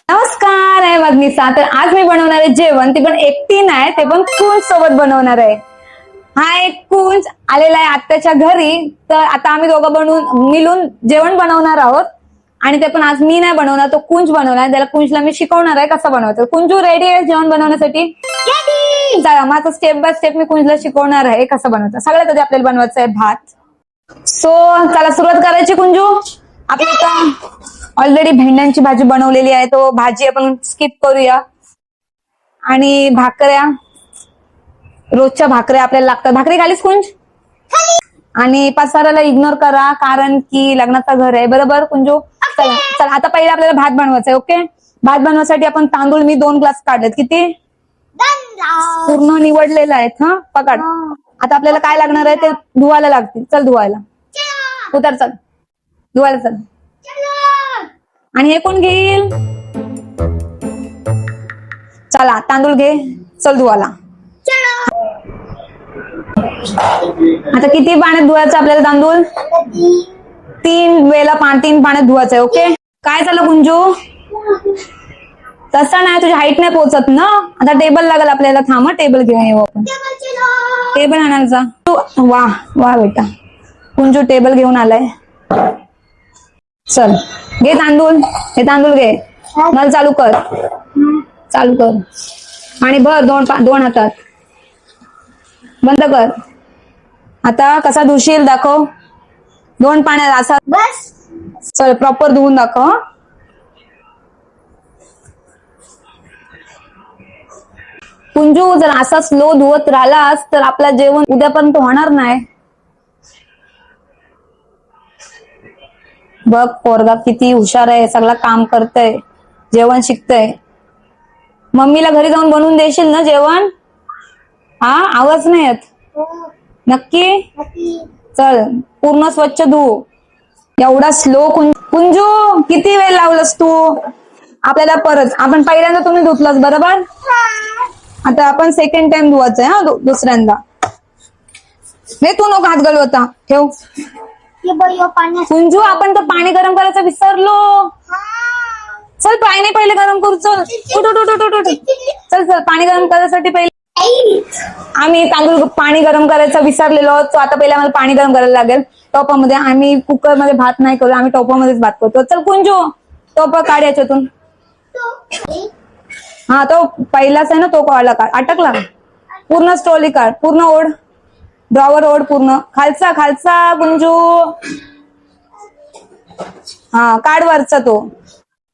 नमस्कार, आहे मग्निसा. तर आज मी बनवणार आहे जेवण, ते पण एकटी नाही, ते पण कुंज सोबत बनवणार आहे. हा एक कुंज आलेला आहे आत्याच्या घरी. तर आता आम्ही दोघं मिळून जेवण बनवणार आहोत. आणि ते पण आज मी नाही बनवणार, तो कुंज बनवणार. त्याला कुंजला मी शिकवणार आहे कसं बनवायचं. कुंजू रेडी आहे जेवण बनवण्यासाठी? चला, माझं स्टेप बाय स्टेप मी कुंजला शिकवणार आहे कसं बनवायचं. सगळ्यात आधी आपल्याला बनवायचं आहे भात. सो चला सुरुवात करायची. कुंजू, आपल्याला ऑलरेडी भेंड्यांची भाजी बनवलेली आहे, तो भाजी आपण स्किप करूया. आणि भाकऱ्या, रोजच्या भाकऱ्या आपल्याला लागतात. भाकरी खालीच कुंज? आणि पसाराला इग्नोर करा, कारण की लग्नाचं घर आहे. बरोबर कुंजू? चला चला, आता पहिले आपल्याला भात बनवायचा आहे. ओके, भात बनवण्यासाठी आपण तांदूळ मी 2 ग्लास काढलेत. किती? पूर्ण निवडलेलं आहेत. हा, पकड. आता आपल्याला काय लागणार आहे ते धुवायला लागतील. चल धुवायला, उतर, चल धुवायला चल. आणि हे कोण घेईल? चला तांदूळ घे, चल धुवायला. आता किती पाण्यात धुवायचं आपल्याला तांदूळ? 3 वेळेला 3 पाण्यात धुवायचं आहे. ओके, काय झालं कुंजू? तसं नाही, तुझ्या हाईट नाही पोहोचत ना. आता टेबल लागेल आपल्याला. थांब, टेबल घेऊन येऊ आपण. टेबल आणायचा. वा वा बेटा, कुंजू टेबल घेऊन आलाय. चल घे तांदूळ, हे तांदूळ घे. नळ चालू कर, चालू कर. आणि भर 2 हातात. बंद कर. आता कसा धुशील दाखव. 2 पाण्यात असा बस. चल प्रॉपर धुवून दाखव. कुंजू, जर असा स्लो धुवत राहिलास तर आपला जेवण उद्यापर्यंत होणार नाही. बघ पोरगा किती हुशार आहे, सगळं काम करतय, जेवण शिकतय. मम्मीला घरी जाऊन बनवून देशील ना जेवण? हा, आवाज नाही येत. नक्की? चल पूर्ण स्वच्छ धु. एवढा स्लो कुंजू, किती वेळ लावलंस तू? आपल्याला परत, आपण पहिल्यांदा तुम्ही धुतलंस बरोबर, आता आपण सेकंड टाइम धुवायचंय. हा, दुसऱ्यांदा. हे तू नको हात घालू, आता ठेव. कुंजू, आपण तर पाणी गरम करायचं विसरलो. चल पाणी पहिले गरम करू. चल चल चल, पाणी गरम करायसाठी पहिले आम्ही तांदूळ पाणी गरम करायचं विसरलेलो. तो आता पहिले आम्हाला पाणी गरम करायला लागेल टोपामध्ये. आम्ही कुकरमध्ये भात नाही करू, आम्ही टोपामध्येच भात करतो. चल कुंजू, टोपा काढ याच्यातून. हा, तो पहिलाच आहे ना, तो काढला. काढ, अटकला. पूर्ण स्ट्रोली काढ, पूर्ण ओढ, ड्रॉवर ओढ पूर्ण. खालचा खालचा कुंजू. हा, काढ वरचा तो.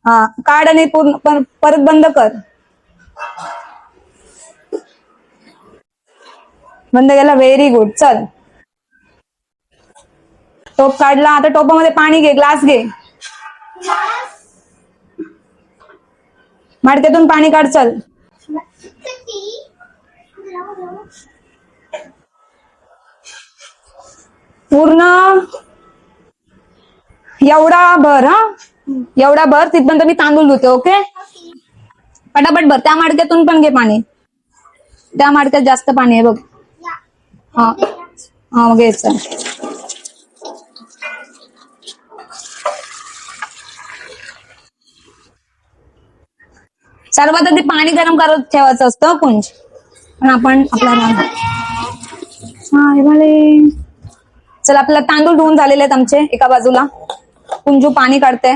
हा काढ आणि पूर्ण परत बंद कर. बंद केला, व्हेरी गुड. चल टोप काढला. आता टोपामध्ये पाणी घे, ग्लास घे. मडक्यातून पाणी काढ. चल पूर्ण एवढा भर. हा, एवढा भर. तिथपर्यंत मी तांदूळ धुते. ओके, पटापट भर. त्या मडक्यातून पण घे पाणी. त्या मडक्यात जास्त पाणी आहे बघ. हा हा, घ्यायचं. सर्वात आधी पाणी गरम करत ठेवायचं असतं कुंज. पण आपण आपल्याला चल, आपल्याला तांदूळ धुवून झालेले आहेत आमचे एका बाजूला. कुंजू पाणी काढते.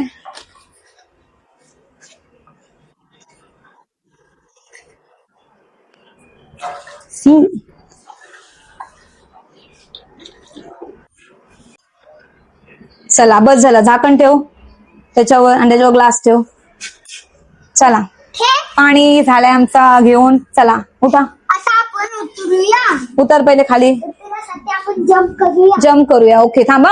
चला बस झाला. झाकण ठेव त्याच्यावर आणि त्याच्यावर ग्लास ठेव. चला, पाणी झालंय आमचा घेऊन. चला उठा, आता आपण उतरूया. उतर पहिले खाली. आपण जम्प करूया. ओके, थांबा.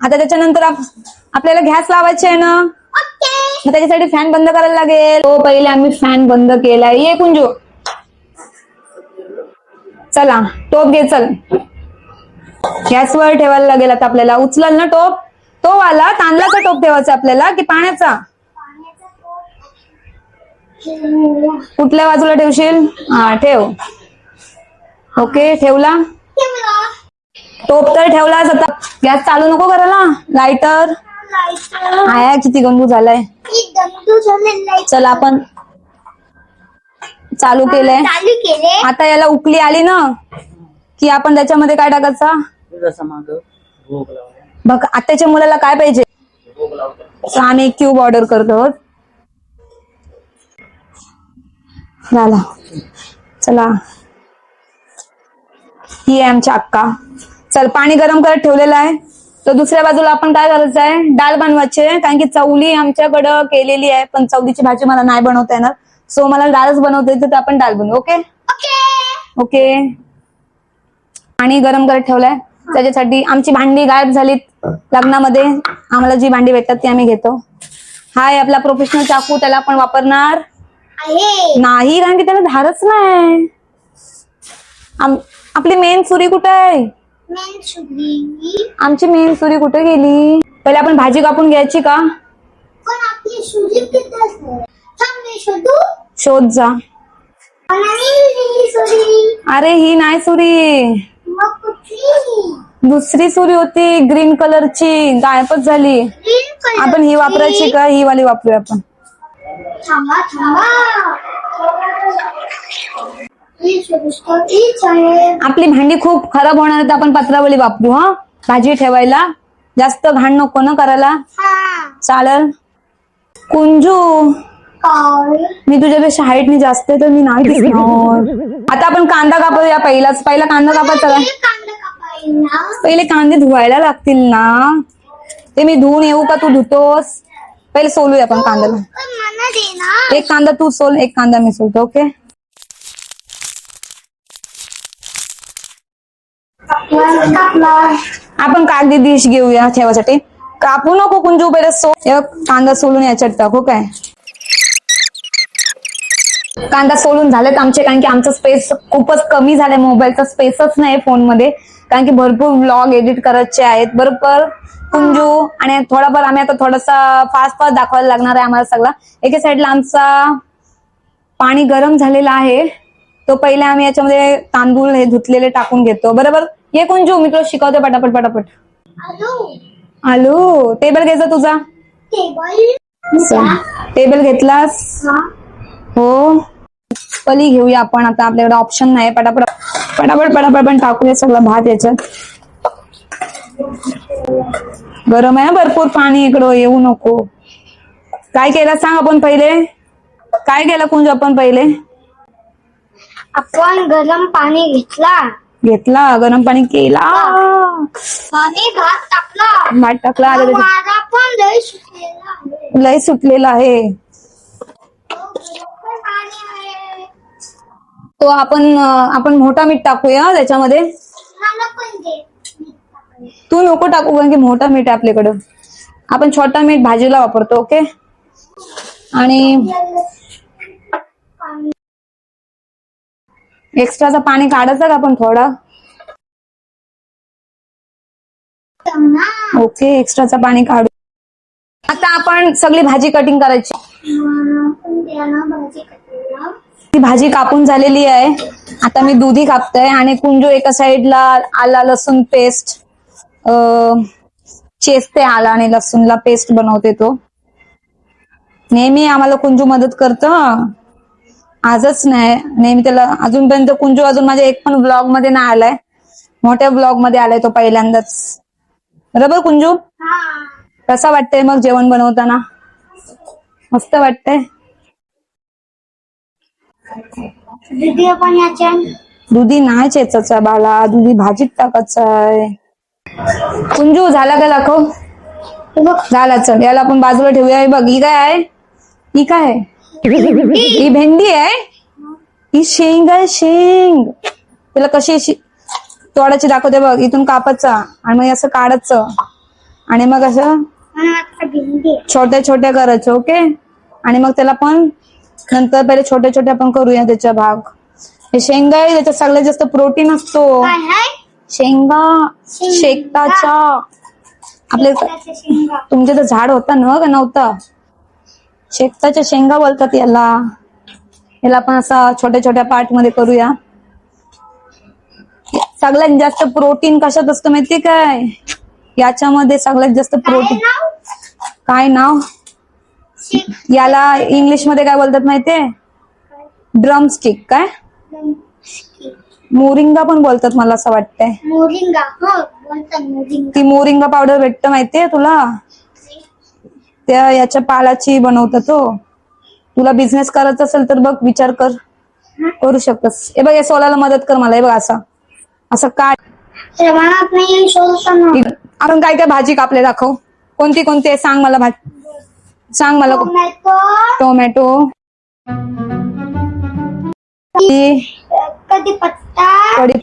आता त्याच्यानंतर आपल्याला गॅस लावायचे आहे ना, मग त्याच्यासाठी फॅन बंद करायला लागेल. हो, पहिले आम्ही फॅन बंद केलाय. ये कुंजू, चला टोप घे. चल गॅसवर ठेवायला लागेल आता आपल्याला. उचलाल ना टोप? तो वाला तांदळाचा टोप ठेवायचा आपल्याला की पाण्याचा? कुठल्या बाजूला ठेवशील? हा ठेव. ओके, ठेवला टोप तर ठेवलाच. आता गॅस चालू नको करायला. लायटर आया किती गंगू झालाय. बाकी दंडू झालेला आहे. चला आपण चालू केलंय. चालू केले. आता याला उकली आली ना की आपण त्याच्यामध्ये काय टाकायचं बघ. आत्याच्या मुलाला काय पाहिजे तर आम्ही एक क्यूब ऑर्डर करतो. झाला. चला ही आहे आमची अक्का. चल पाणी गरम करत ठेवलेलं आहे. तर दुसऱ्या बाजूला आपण काय करायचं आहे, डाळ बनवायची आहे. कारण की चवली आमच्याकडं केलेली आहे पण चवलीची भाजी मला नाही बनवता येणार. सो मला डाळच बनवता येते तर आपण डाळ बनवू. Okay okay. पाणी गरम करत ठेवलंय. त्याच्यासाठी आमची भांडी गायब झालीत लग्नामध्ये. आम्हाला जी भांडी भेटतात ती आम्ही घेतो. हाय आपला प्रोफेशनल चाकू, त्याला आपण वापरणार आहे. नाही कारण की त्याला धारच नाही. आपली मेन सुरी कुठे आहे? मेन सुरी. आमची मेन सुरी कुठे गेली? पहिले आपण भाजी कापून घ्यायची का? पण आपली सुरी किती असते? थांब मी शोधू. शोध जा. पण ही सुरी. अरे ही नाही सुरी, मग कुठली? दुसरी सुरी होती ग्रीन कलरची, गायबच झाली. Green colour. आपण ही वापरायची का? ही वाली वापरूया आपण. थांबा थांबा. ही सुरीच आहे. आपली भांडी खूप खराब होणार आहे तर आपण पत्रावली वापरू. हा भाजी ठेवायला जास्त घाण नको ना करायला. हा. चालेल. कुंजू काय? मी तुझ्यापेक्षा हाईटनी जास्त आहे तर मी नाही दिसणार. आता आपण कांदा कापूया. पहिला कांदा कापायचा. हे कांदा कापायला. पहिले कांदे धुवायला लागतील ना. ते मी धुवून येऊ का तू धुतोस? पहिले सोलूया आपण कांद्याला. पण मला दे ना. एक कांदा तू सोल, एक कांदा मी सोलतो. ओके. कापला. आपण कागदी डिश घेऊया ठेवासाठी. कापू नको कुंजू, पहिले कांदा सोलून याच्यात टाकू. काय कांदा सोलून झालेत आमचे, कारण की आमचं स्पेस खूपच कमी झालंय. मोबाईलचा स्पेसच नाही फोन मध्ये, कारण की भरपूर व्लॉग एडिट करायचे आहेत. बरोबर कुंजू. आणि थोडाफार आम्ही आता थोडासा फास्ट दाखवायला लागणार आहे आम्हाला सगळं. एका साईडला आमचा पाणी गरम झालेला आहे. तो पहिले आम्ही याच्यामध्ये तांदूळ हे धुतलेले टाकून घेतो. बरोबर. ये कुंजू, मी तुला शिकवते पटापट पटापट. आलो. टेबल घ्यायचा तुझा. टेबल घेतलास? हो. पली घेऊया आपण. आता आपल्याकडे ऑप्शन नाही. पटापट पटापट पटापट पण टाकूया सगळा भात याच्यात. गरम आहे भरपूर पाणी, इकडं येऊ नको. काय केलं सांग आपण पहिले? काय केलं कुंज आपण पहिले? आपण गरम पाणी घेतला. गरम पाणी केला. आणि भात टाकला. भात टाकला. माझा पण लय सुटलेला आहे. लय सुटलेला आहे. पाणी आहे. तो आपण मोठा मीठ टाकूया त्याच्यामध्ये. मला पण दे. तू नको टाकू कारण की मोठा मीठ आहे आपल्याकडं. आपण छोटा मीठ भाजीला वापरतो. ओके. आणि एक्स्ट्राचं पाणी काढायचं का आपण थोडं? ओके. एक्स्ट्राचं पाणी काढू. आता आपण सगळी भाजी कटिंग करायची. ती भाजी कापून झालेली आहे. आता मी दुधी कापतोय आणि कुंजू एका साइडला आला लसूण पेस्ट चेचते. आला आणि लसूणला पेस्ट बनवते. तो नेहमी आम्हाला कुंजू मदत करतो. आजच नाही, नेहमी त्याला. अजूनपर्यंत कुंजू अजून माझ्या एक पण ब्लॉग मध्ये नाही आलाय. मोठ्या ब्लॉग मध्ये आलाय तो पहिल्यांदाच. बरोबर कुंजू? कसा वाटतंय मग जेवण बनवताना? मस्त वाटतंय. दुधी नाही चेचायचा बाळा, दुधी भाजीत टाकायचा आहे. कुंजू झाला का दाखव? झाला. चल याला आपण बाजूला ठेवूया. हे बघ, ही काय आहे? ही काय आहे? ही भेंडी आहे. ही शेंग आहे. शेंग त्याला कशी अशी तोडायची दाखवते बघ. इथून कापायचा आणि मग असं काढायचं आणि मग असं छोट्या छोट्या करायचं. ओके. आणि मग त्याला पण नंतर पहिले छोट्या छोट्या पण करूया त्याचा भाग. हे शेंगा आहे, त्याच्यात सगळ्यात जास्त प्रोटीन असतो. शेंगा शेकताच्या. आपले तुमचे तर झाड होता ना का नव्हता? शेकताच्या शेंगा बोलतात याला. याला पण असा छोट्या छोट्या पार्ट मध्ये करूया. सगळ्यात जास्त प्रोटीन कशात असतं माहितीये काय? याच्यामध्ये सगळ्यात जास्त प्रोटीन. काय नाव? याला इंग्लिश मध्ये काय बोलतात माहितीये? ड्रमस्टिक. काय मोरिंगा पण बोलतात मला असं वाटतंय. मोरिंगा. हो बोलतात मोरिंगा. ती मोरिंगा पावडर भेटतं माहितीये तुला? त्या याच्या पालाची बनवतात तो. तुला बिझनेस करायचा असेल तर बघ विचार कर, करू शकतस. हे बघ, या सोलाला मदत कर मला. हे बघ, असं असं काट. श्रवणात नाही शोधताना. आपण काय काय भाजी कापले दाखव. कोणती कोणती आहे सांग मला. सांग मला. टोमॅटो, टोमॅटो, कढीपत्ता, कढी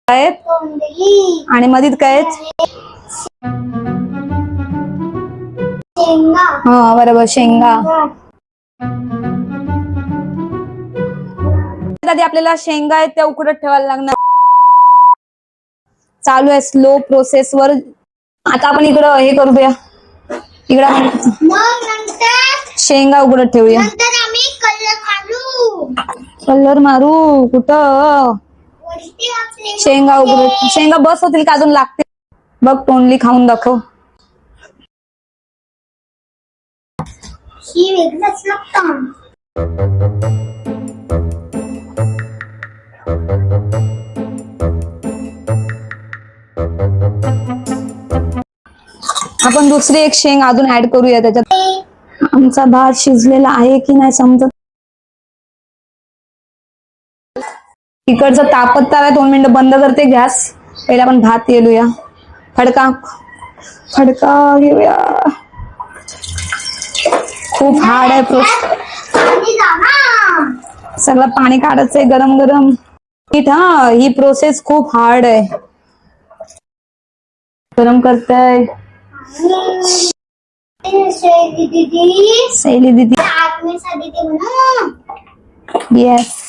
आहेत तोंडली, आणि मधीत काय आहेत? शेंगा. हा बरोबर, शेंगा. आधी आपल्याला शेंगा आहेत त्या उकडत ठेवायला लागणार. चालू आहे स्लो प्रोसेस वर. आता आपण इकडं हे करूया. इकडं आपण मग नंतर शेंगा उकडत ठेवूया. आम्ही कलर मारू. कलर मारू कुठं? वरती आपले शेंगा उकडत. शेंगा बस होतील का अजून लागते? बघ, तोंडली खाऊन दाखव. ही वेगळंच लागतं. आपण दुसरी एक शेंग अजून ऍड करूया त्याच्यात. आमचा भात शिजलेला आहे की नाही समजत. इकडचं तापत आहे. 2 मिनिटं बंद करते गॅस. पहिला आपण भात येलूया. फडका फडका घेऊया. खूप हार्ड आहे प्रोसेस. आणि जाणार. सगळं पाणी काढायचंय गरम गरम. हा, ही प्रोसेस खूप हार्ड आहे. गरम करताय शैली दीदी. सैली दीदी. आत्मेचा दीदी म्हणून. येस.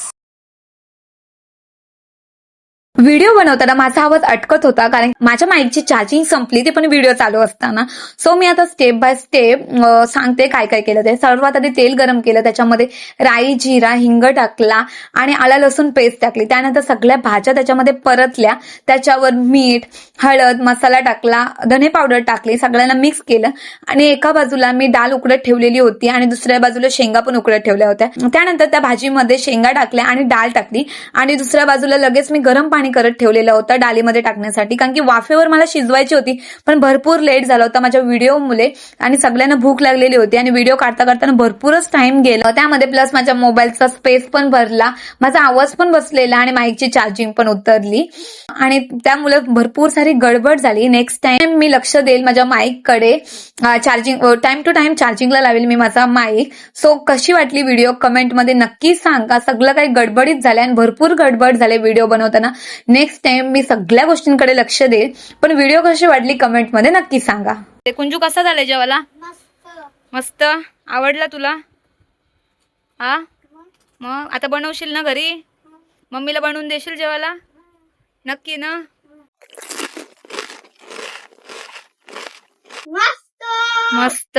व्हिडिओ बनवताना माझा आवाज अटकत होता कारण माझ्या माईकची चार्जिंग संपली, ते पण व्हिडिओ चालू असताना. सो मी आता स्टेप बाय स्टेप सांगते काय काय केलं ते. सर्वात आधी तेल गरम केलं, त्याच्यामध्ये राई, जिरा, हिंग टाकला आणि आला लसूण पेस्ट टाकली. त्यानंतर सगळ्या भाज्या त्याच्यामध्ये परतल्या. त्याच्यावर मीठ, हळद, मसाला टाकला, धने पावडर टाकली, सगळ्यांना मिक्स केलं आणि एका बाजूला मी डाळ उकडत ठेवलेली होती आणि दुसऱ्या बाजूला शेंगा पण उकडत ठेवल्या होत्या. त्यानंतर त्या भाजीमध्ये शेंगा टाकल्या आणि डाळ टाकली आणि दुसऱ्या बाजूला लगेच मी गरम पाणी करत ठेवलेलं होतं डाळीमध्ये टाकण्यासाठी, कारण की वाफेवर मला शिजवायची होती. पण भरपूर लेट झाला होता माझ्या व्हिडिओ मुळे आणि सगळ्यांना भूक लागलेली होती आणि व्हिडिओ काढता काढताना भरपूरच टाइम गेला त्यामध्ये. प्लस माझ्या मोबाईलचा स्पेस पण भरला, माझा आवाज पण बसलेला आणि माईकची चार्जिंग पण उतरली आणि त्यामुळे भरपूर सारी गडबड झाली. नेक्स्ट टाइम मी लक्ष देईल माझ्या माईककडे. चार्जिंग टाइम टू टाइम चार्जिंगला लावेल मी माझा माईक. सो कशी वाटली व्हिडिओ कमेंटमध्ये नक्की सांगा. सगळं काही गडबडीत झालंय आणि भरपूर गडबड झाले व्हिडिओ बनवताना. नेक्स्ट टाइम मी सगळ्या गोष्टींकडे लक्ष देईल. पण व्हिडिओ कशी वाटली कमेंटमध्ये नक्की सांगा. ते कुंजू कसा झालाय जेवायला? मस्त. आवडला तुला? हा, मग आता बनवशील ना घरी? मम्मीला बनवून देशील जेवायला? नक्की ना? मस्त. मस्त.